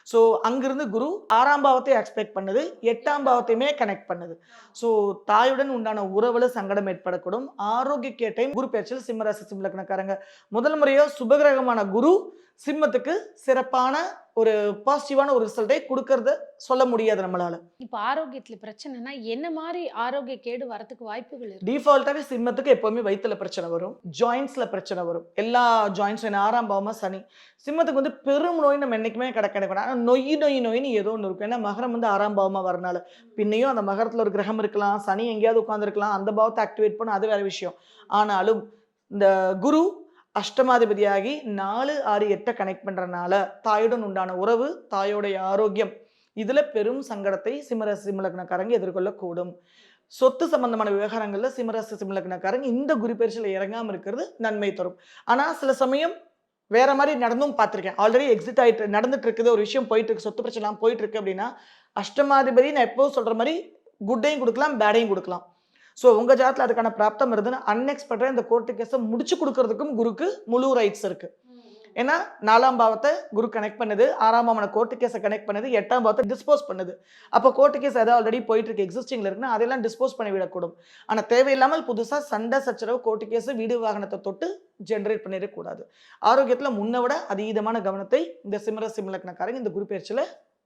ஸோ அங்கிருந்து குரு 6ஆம் பாவத்தை எக்ஸ்பெக்ட் பண்ணுது, 8ஆம் பாவத்தையுமே கனெக்ட் பண்ணுது. ஸோ தாயுடன் உண்டான உறவுல சங்கடம் ஏற்படக்கூடும். ஆரோக்கிய கேட்டையும் குரு பேச்சில் சிம்மராசி சிம்மலக்னக்காரங்க முதல் முறையோ சுபகிரகமான குரு சிம்மத்துக்கு சிறப்பான ஒரு பாசிட்டிவான ஒரு ரிசல்ட்டை கொடுக்கறத சொல்ல முடியாது நம்மளால. இப்போ ஆரோக்கியத்துல பிரச்சனைனா என்ன மாதிரி ஆரோக்கிய கேடு வரதுக்கு வாய்ப்புகள் இருக்கு? டிஃபால்ட்டாவே சிம்மத்துக்கு எப்பவுமே வயிற்றுல பிரச்சனை வரும், ஜாயின்ஸ்ல பிரச்சனை வரும். எல்லா ஜாயின்ஸும் 6ஆம் பாவமா சனி. சிம்மத்துக்கு வந்து பெரும் நோய் நம்ம என்னைக்குமே கிடைக்கணும். ஆனால் நொய்னு ஏதோ ஒன்று இருக்கும். ஏன்னா மகரம் வந்து 6ஆம் பாவமா வரனால பின்னையும் அந்த மகரத்துல ஒரு கிரகம் இருக்கலாம், சனி எங்கேயாவது உட்காந்துருக்கலாம், அந்த பாவத்தை ஆக்டிவேட் பண்ண அது வேற விஷயம். ஆனாலும் இந்த குரு அஷ்டமாதிபதியாகி 4, 6, 8 கனெக்ட் பண்றதுனால தாயுடன் உண்டான உறவு, தாயோடைய ஆரோக்கியம் இதுல பெரும் சங்கடத்தை சிம்மராசி சிம்மலக்னக்காரங்க எதிர்கொள்ளக்கூடும். சொத்து சம்பந்தமான விவகாரங்கள்ல சிம்மராசி சிம்மலக்னக்காரங்க இந்த குரு பயிற்சியில இறங்காம இருக்கிறது நன்மை தரும். ஆனா சில சமயம் வேற மாதிரி நடந்தும் பார்த்திருக்கேன். ஆல்ரெடி எக்ஸிட் ஆயிட்டு நடந்துட்டு இருக்குது, ஒரு விஷயம் போயிட்டு இருக்கு, சொத்து பிரச்சனை போயிட்டு இருக்கு அப்படின்னா அஷ்டமாதிபதி நான் எப்போதும் சொல்ற மாதிரி குட்டையும் கொடுக்கலாம், பேடையும் கொடுக்கலாம். ஸோ உங்க ஜாதகத்தில் அதுக்கான பிராப்தம் இருந்துன்னு அன்எக்ஸ்பெக்டடாக இந்த கோர்ட்டு கேஸை முடிச்சு கொடுக்கறதுக்கும் குருக்கு முழு ரைட்ஸ் இருக்கு. ஏன்னா 4ஆம் பாவத்தை குரு கனெக்ட் பண்ணுது, 6ஆம் பாவமான கோர்ட்டு கேஸை கனெக்ட் பண்ணுது, 8ஆம் பாவத்தை டிஸ்போஸ் பண்ணுது. அப்போ கோர்ட்டு கேஸ் ஏதாவது ஆல்ரெடி போயிட்டு இருக்கு, எக்ஸிஸ்டிங்ல இருக்குன்னா அதெல்லாம் டிஸ்போஸ் பண்ணி விடக்கூடும். ஆனால் தேவையில்லாமல் புதுசாக சண்டை சச்சரவு கோர்ட்டு கேஸ் வீடு வாகனத்தை தொட்டு ஜென்ரேட் பண்ணிடக்கூடாது. ஆரோக்கியத்தில் முன்னை விட அதீதமான கவனத்தை இந்த சிம்மராசி சிம்மலக்னக்காரங்க இந்த குரு பயிற்சியில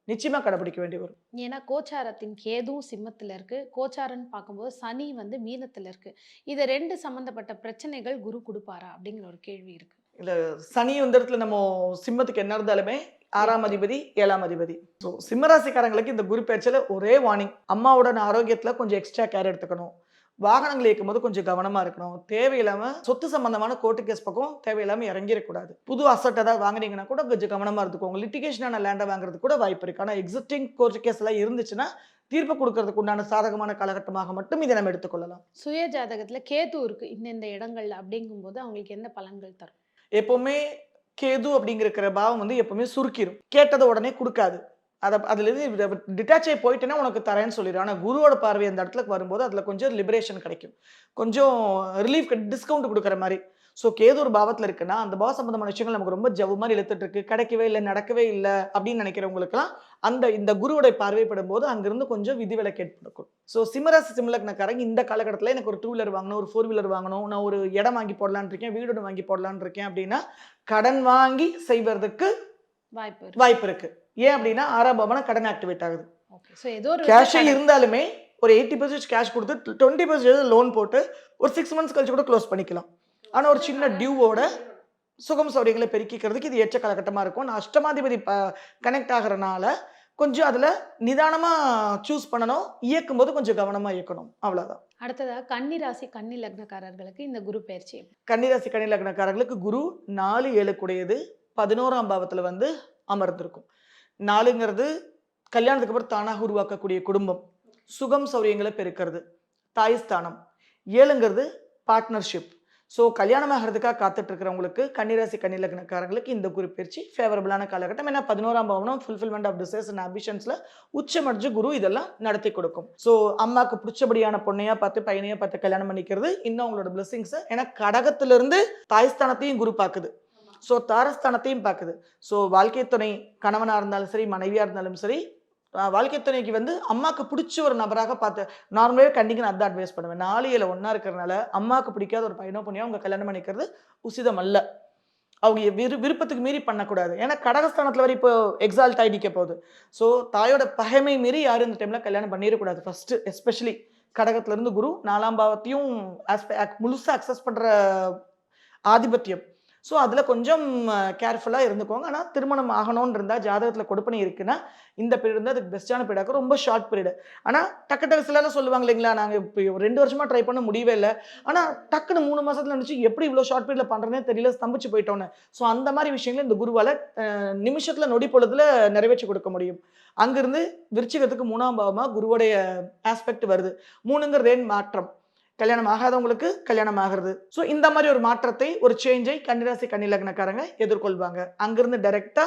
நிச்சயமா கடைபிடிக்க வேண்டி வரும். ஏன்னா கோச்சாரத்தின் கேதுவும் சிம்மத்துல இருக்கு, கோச்சாரன்னு பார்க்கும்போது சனி வந்து மீனத்துல இருக்கு. இது 2 சம்பந்தப்பட்ட பிரச்சனைகள் குரு கொடுப்பாரா அப்படிங்கிற ஒரு கேள்வி இருக்கு. இல்ல சனி இந்த இடத்துல நம்ம சிம்மத்துக்கு என்ன இருந்தாலுமே 6ஆம் அதிபதி 7ஆம் அதிபதி. ஸோ சிம்மராசிக்காரங்களுக்கு இந்த குரு பயிற்சியில ஒரே வார்னிங், அம்மாவோட ஆரோக்கியத்துல கொஞ்சம் எக்ஸ்ட்ரா கேர் எடுத்துக்கணும். வாகனங்கள் இயக்கும்போது கொஞ்சம் கவனமா இருக்கணும். தேவையில்லாம சொத்து சம்பந்தமான கோர்ட்டு கேஸ் பக்கம் தேவையில்லாம இறங்கிடக்கூடாது. புது அசெட் ஏதாவது வாங்குனீங்கன்னா கூட கொஞ்சம் கவனமா இருந்துக்கோங்க. லிட்டிகேஷனான லேண்ட வாங்குறதுக்கு கூட வாய்ப்பு இருக்கு. ஆனா எக்ஸிஸ்டிங் கோர்ட் கேஸ் எல்லாம் இருந்துச்சுன்னா, தீர்ப்பு குடுக்கறதுக்கு உண்டான சாதகமான காலகட்டமாக மட்டும் இதை நம்ம எடுத்துக்கொள்ளலாம். சுய ஜாதகத்துல கேது இருக்கு இந்த இடங்கள்ல அப்படிங்கும்போது அவங்களுக்கு என்ன பலன்கள் தரும்? எப்பவுமே கேது அப்படிங்கிற பாவம் வந்து எப்பவுமே சுருக்கிரும். கேட்டத உடனே குடுக்காது. அதுலேருந்து டிட்டாச் ஆயி போயிட்டேன்னா உனக்கு தரேன்னு சொல்லிரும். ஆனா குருவோட பார்வை அந்த இடத்துக்கு வரும்போது அதுல கொஞ்சம் லிபரேஷன் கிடைக்கும். கொஞ்சம் ரிலீஃப் டிஸ்கவுண்ட் குடுக்குற மாரி. ஸோ கேது ஒரு பாவத்துல இருக்குன்னா, அந்த பாவம் சம்பந்தமான விஷயங்கள் நமக்கு ரொம்ப ஜவ்வு மாரி இழுத்துட்டு இருக்கு. கிடைக்கவே இல்ல, நடக்கவே இல்ல அப்படின்னு நினைக்கிறவங்களுக்கெல்லாம், இந்த குருவோட பார்வைப்படும்போது அங்கிருந்து கொஞ்சம் விதிவிலக்கு ஏற்படும். ஸோ சிம்மராசி சிம்மலக்னக்காரங்க இந்த காலகட்டத்துல எனக்கு ஒரு 2 வீலர் வாங்கணும், ஒரு 4 வீலர் வாங்கணும், நான் ஒரு இடம் வாங்கி போடலான்னு இருக்கேன், வீடு ஒண்ணு வாங்கி போடலான்னு இருக்கேன் அப்படின்னா, கடன் வாங்கி செய்வதற்கு வாய்ப்பு இருக்கு. வாய்ப்பு இருக்கு. ஏன் அப்படின்னா 6ஆம் பாவம்னா கடன் ஆக்டிவேட் ஆகுது. ஓகே. சோ ஏதோ ஒரு கேஷே இருந்தாலுமே ஒரு 80% கேஷ் குடுத்து 20% லோன் போட்டு ஒரு 6 மந்த்ஸ் கழிச்சு கூட க்ளோஸ் பண்ணிக்கலாம். ஆனா ஒரு சின்ன டியூவோட சுகம் சௌகரியங்களை பெருக்கிக்கிறதுக்கு இது ஏற்ற காலகட்டமா இருக்கும். நான் அஷ்டமாதிபதி கனெக்ட் ஆகுறனால கொஞ்சம் அதுல நிதானமா சூஸ் பண்ணணும். இயக்கும்போது கொஞ்சம் கவனமா இயக்கணும். அவ்வளவுதான். அடுத்ததா கன்னி ராசி கன்னி லக்னக்காரர்களுக்கு இந்த குரு பயிற்சி எப்படி? கன்னிராசி கன்னி லக்னக்காரர்களுக்கு குரு 4 7 கூடியது 11ஆம் பாவத்துல வந்து அமர்ந்திருக்கும். 4ங்கிறது கல்யாணத்துக்கு அப்புறம் தானாக உருவாக்கக்கூடிய குடும்பம், சுகம் சௌரியங்களை பெருக்கிறது, தாய் ஸ்தானம். 7ங்கிறது பார்ட்னர்ஷிப். ஸோ கல்யாணம் ஆகிறதுக்காக காத்துட்டு இருக்கிறவங்களுக்கு கன்னிராசி கன்னி லக்னக்காரங்களுக்கு இந்த குரு பயிற்சி ஃபேவரபிளான காலகட்டம். ஏன்னா 11ஆம் பாவம் ஃபுல்ஃபில்மெண்ட் ஆஃப் டிசைர்ஸ் அண்ட் ஆம்பிஷன்ஸ்ல உச்சமடைஞ்சு குரு இதெல்லாம் நடத்தி கொடுக்கும். ஸோ அம்மாவுக்கு பிடிச்சபடியான பொண்ணையா பார்த்து பையனையா பார்த்து கல்யாணம் பண்ணிக்கிறது இன்னும் அவங்களோட பிளெஸிங்ஸ். ஏன்னா கடகத்திலிருந்து தாய்ஸ்தானத்தையும் குரு பார்க்குது. ஸோ தாரஸ்தானத்தையும் பார்க்குது. ஸோ வாழ்க்கை துணை கணவனாக இருந்தாலும் சரி, மனைவியாக இருந்தாலும் சரி, வாழ்க்கை துணைக்கு வந்து அம்மாவுக்கு பிடிச்ச ஒரு நபராக பார்த்து நார்மலாகவே கண்டிப்பாக நான் அதான் அட்வைஸ் பண்ணுவேன். 4 7 ஒன்றா இருக்கிறனால அம்மாவுக்கு பிடிக்காத ஒரு பையனோ பொண்ணையோ அவங்க கல்யாணம் பண்ணிக்கிறது உசிதம் அல்ல. அவங்க விருப்பத்துக்கு மீறி பண்ணக்கூடாது. ஏன்னா கடகஸ்தானத்தில் வரை இப்போ எக்ஸால்ட் ஆகி நிற்க போகுது. ஸோ தாயோட பகைமை மீறி யாரும் இந்த டைமில் கல்யாணம் பண்ணிடக்கூடாது. ஃபர்ஸ்ட் எஸ்பெஷலி கடகத்திலிருந்து குரு 4ஆம் பாவத்தையும் முழுசாக அக்சஸ் பண்ணுற ஆதிபத்தியம். ஸோ அதில் கொஞ்சம் கேர்ஃபுல்லாக இருந்துக்கோங்க. ஆனால் திருமணம் ஆகணும்னு இருந்தால் ஜாதகத்தில் கொடுப்பனை இருக்குன்னா இந்த பீரியட் வந்து அதுக்கு பெஸ்ட்டான பீரியடாக ரொம்ப ஷார்ட் பீரியட். ஆனால் டக்கு சிலர்லாம் சொல்லுவாங்க இல்லைங்களா, நாங்கள் இப்போ 2 வருஷமாக ட்ரை பண்ண முடியவே இல்லை, ஆனால் டக்குன்னு 3 மாதத்துல நினச்சி எப்படி இவ்வளோ ஷார்ட் பீரியடில் பண்ணுறதுனே தெரியல, ஸ்தம்பிச்சு போயிட்டோன்னு. ஸோ அந்த மாதிரி விஷயங்களை இந்த குருவால் நிமிஷத்தில் நொடி பொழுதுல நிறைவேற்றி கொடுக்க முடியும். அங்கிருந்து விருச்சிகத்துக்கு 3ஆம் பாவமாக குருவோடைய ஆஸ்பெக்ட் வருது. 3ங்கிறது மாற்றம். கல்யாணம் ஆகாதவங்களுக்கு கல்யாணம் ஆகிறது. ஸோ இந்த மாதிரி ஒரு மாற்றத்தை, ஒரு சேஞ்சை கன்னிராசி கன்னி லக்னக்காரங்க எதிர்கொள்வாங்க. அங்கிருந்து டைரக்டா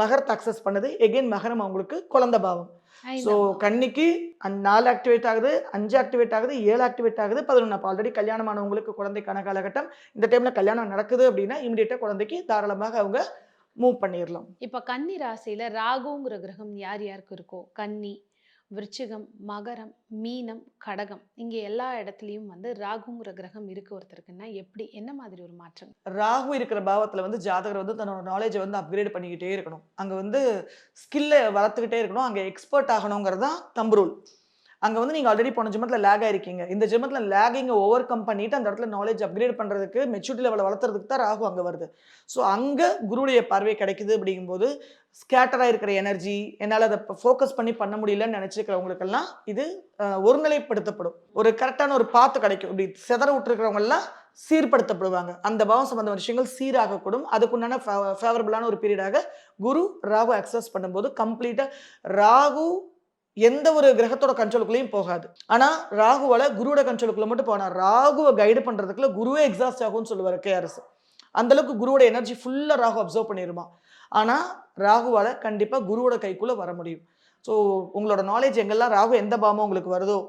மகரத்தை அக்சஸ் பண்ணுது. எகெயின் மகரம் அவங்களுக்கு குழந்தை பாவம். ஸோ கன்னிக்கு 4 ஆக்டிவேட் ஆகுது, 5 ஆக்டிவேட் ஆகுது, 7 ஆக்டிவேட் ஆகுது, 11. அப்போ ஆல்ரெடி கல்யாணமானவங்களுக்கு குழந்தைக்கான காலகட்டம். இந்த டைம்ல கல்யாணம் நடக்குது அப்படின்னா இமிடியேட்டா குழந்தைக்கு தாராளமாக அவங்க மூவ் பண்ணிடலாம். இப்ப கன்னி ராசியில ராகுங்கிற கிரகம் யார் யாருக்கு இருக்கோ, கன்னி, விருச்சிகம், மகரம், மீனம், கடகம், இங்க எல்லா இடத்துலயும் வந்து ராகுங்கிற கிரகம் இருக்கு ஒருத்தருக்குன்னா எப்படி, என்ன மாதிரி ஒரு மாற்றம்? ராகு இருக்கிற பாவத்துல வந்து ஜாதகர் வந்து தன்னோட நாலேஜை வந்து அப்கிரேட் பண்ணிக்கிட்டே இருக்கணும். அங்க வந்து ஸ்கில்லை வளர்த்துக்கிட்டே இருக்கணும். அங்க எக்ஸ்பர்ட் ஆகணுங்கிறது தான் தம்பு ரூல். அங்க வந்து நீங்க ஆல்ரெடி போன ஜென்மத்துல லேக் ஆயிருக்கீங்க. இந்த ஜென்மத்துல லேகிங்க ஓவர் கம் பண்ணிட்டு அந்த இடத்துல நாலேஜ் அப்கிரேட் பண்றதுக்கு, மெச்சூரிட்டி லெவலை வளர்த்துறதுக்கு தான் ராகு அங்க வருது. ஸோ அங்க குருடைய பார்வை கிடைக்குது அப்படிங்கும்போது ஸ்கேட்டராக இருக்கிற எனர்ஜி, என்னால் அதை ஃபோக்கஸ் பண்ணி பண்ண முடியலன்னு நினச்சிக்கிறவங்களுக்கெல்லாம் இது ஒருநிலைப்படுத்தப்படும். ஒரு கரெக்டான ஒரு பாத்து கிடைக்கும். இப்படி செதற விட்டுருக்கிறவங்கெல்லாம் சீர்படுத்தப்படுவாங்க. அந்த பாவம் சம்பந்தமான விஷயங்கள் சீராகக்கூடும். அதுக்குண்டான ஃபேவரபிளான ஒரு பீரியடாக குரு ராகு அக்சஸ் பண்ணும்போது கம்ப்ளீட்டாக ராகு எந்த ஒரு கிரகத்தோட கண்ட்ரோலுக்குள்ளேயும் போகாது. ஆனால் ராகுவால் குருவோட கண்ட்ரோலுக்குள்ள மட்டும் போனால் ராகுவை கைடு பண்ணுறதுக்குள்ள குருவே எக்ஸாஸ்ட் ஆகும்னு சொல்லுவார் கேஆர்எஸ். அந்தளவுக்கு குருவோட எனர்ஜி ஃபுல்லாக ராகு அப்சர்வ் பண்ணிடுமா. ஆனால் ராகுவால் கண்டிப்பாக குருவோட கைக்குள்ளே வர முடியும். ஸோ உங்களோட நாலேஜ் எங்கெல்லாம் ராகு எந்த பாவமாக உங்களுக்கு வருதோ,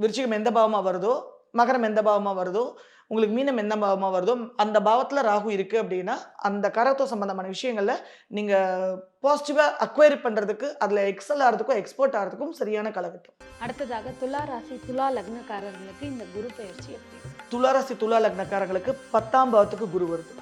விருச்சிகம் எந்த பாவமாக வருதோ, மகரம் எந்த பாவமாக வருதோ, உங்களுக்கு மீனம் எந்த பாவமாக வருதோ, அந்த பாவத்தில் ராகு இருக்குது அப்படின்னா அந்த கரத்துவ சம்பந்தமான விஷயங்களில் நீங்கள் பாசிட்டிவாக அக்வயர் பண்ணுறதுக்கு, அதில் எக்ஸல் ஆகிறதுக்கும் எக்ஸ்போர்ட் ஆகிறதுக்கும் சரியான காலகட்டம். அடுத்ததாக துலா ராசி துலா லக்னக்காரர்களுக்கு இந்த குரு பயிற்சி எப்படி? துலா ராசி துலா லக்னக்காரங்களுக்கு 10ஆம் பாவத்துக்கு குரு வருது.